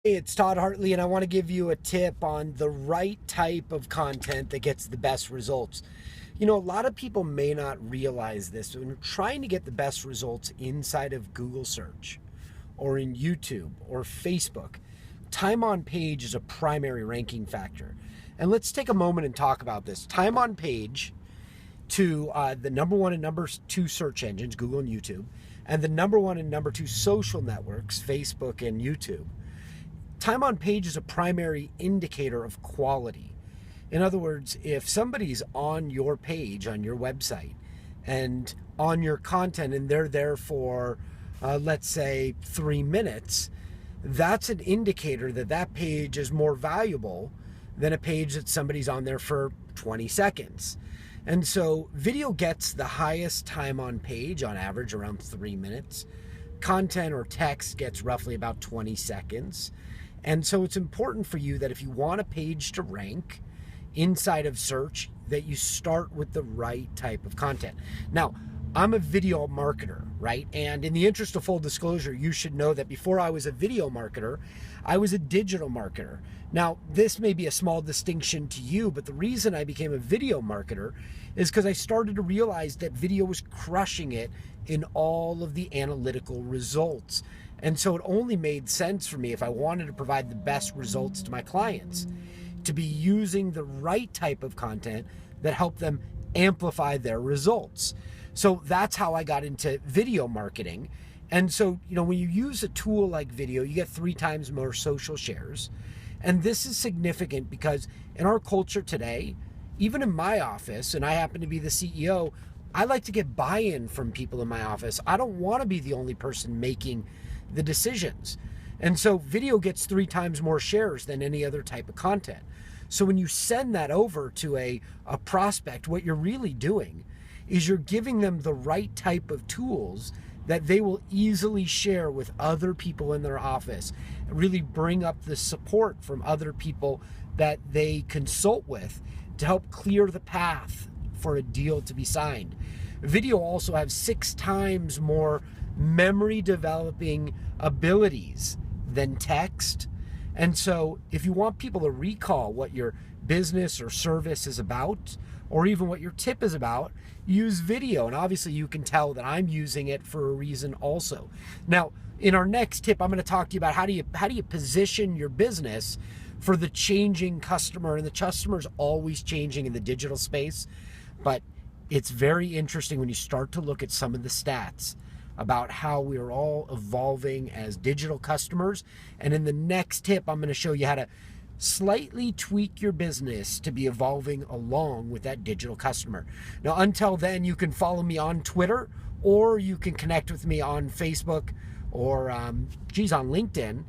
Hey, it's Todd Hartley, and I want to give you a tip on the right type of content that gets the best results. A lot of people may not realize this. When you're trying to get the best results inside of Google search or in YouTube or Facebook, time on page is a primary ranking factor. And let's take a moment and talk about this. Time on page to the number one and number two search engines, Google and YouTube, and the number one and number two social networks, Facebook and YouTube. Time on page is a primary indicator of quality. In other words, if somebody's on your page, on your website, and on your content, and they're there for, let's say, 3 minutes, that's an indicator that that page is more valuable than a page that somebody's on there for 20 seconds. And so video gets the highest time on page, on average around 3 minutes. Content or text gets roughly about 20 seconds. And so it's important for you that if you want a page to rank inside of search, that you start with the right type of content. Now, I'm a video marketer, right? And in the interest of full disclosure, you should know that before I was a video marketer, I was a digital marketer. Now, this may be a small distinction to you, but the reason I became a video marketer is because I started to realize that video was crushing it in all of the analytical results. And so it only made sense for me, if I wanted to provide the best results to my clients, to be using the right type of content that helped them amplify their results. So that's how I got into video marketing. And so, when you use a tool like video, you get 3 times more social shares. And this is significant because in our culture today, even in my office, and I happen to be the CEO, I like to get buy-in from people in my office. I don't want to be the only person making the decisions. And so video gets 3 times more shares than any other type of content. So when you send that over to a prospect, what you're really doing is you're giving them the right type of tools that they will easily share with other people in their office, and really bring up the support from other people that they consult with to help clear the path for a deal to be signed. Video also has 6 times more memory developing abilities than text. And so if you want people to recall what your business or service is about, or even what your tip is about, use video. And obviously you can tell that I'm using it for a reason also. Now, in our next tip, I'm going to talk to you about how do you position your business for the changing customer. And the customer's always changing in the digital space, but it's very interesting when you start to look at some of the stats about how we are all evolving as digital customers. And in the next tip, I'm going to show you how to slightly tweak your business to be evolving along with that digital customer. Now, until then, you can follow me on Twitter, or you can connect with me on Facebook, or on LinkedIn.